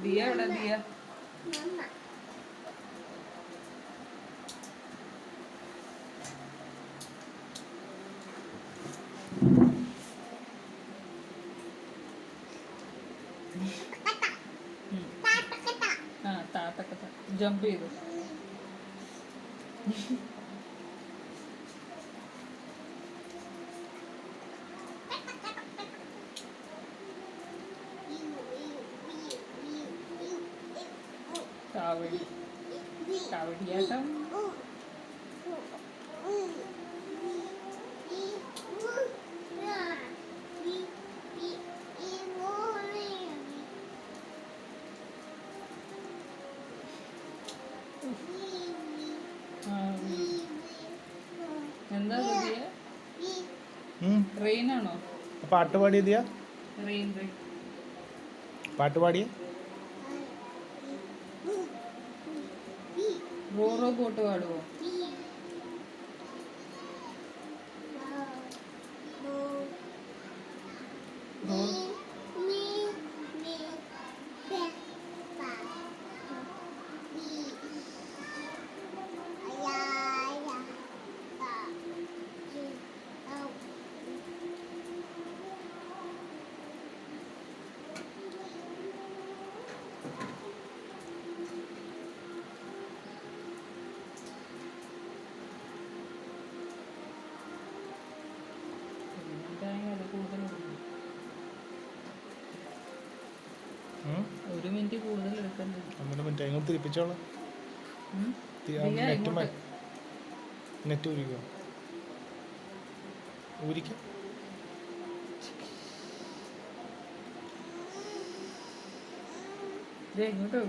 ദിയ എവിടെ ദിയ? ആ താത്തക്കത്ത ജമ്പ് ചെയ്തു. കാവടി കാവടിയാട്ടം. എന്താ റെയിൻ ആണോ? പാട്ട് പാടിയതിയാ? റെയിൻ റെയിൻ പാട്ട് പാടിയ റോറോ പോട്ട് പാടുവോ? ഒരു മിനിറ്റ് കൂടുതൽ എടുക്കണ്ടേ? 1 മിനിറ്റ് അങ്ങോട്ട് തിരിപ്പിച്ചോളാം. നെറ്റ് ഊരിക്കോ? ഊരിക്കോ? ഇങ്ങോട്ടോ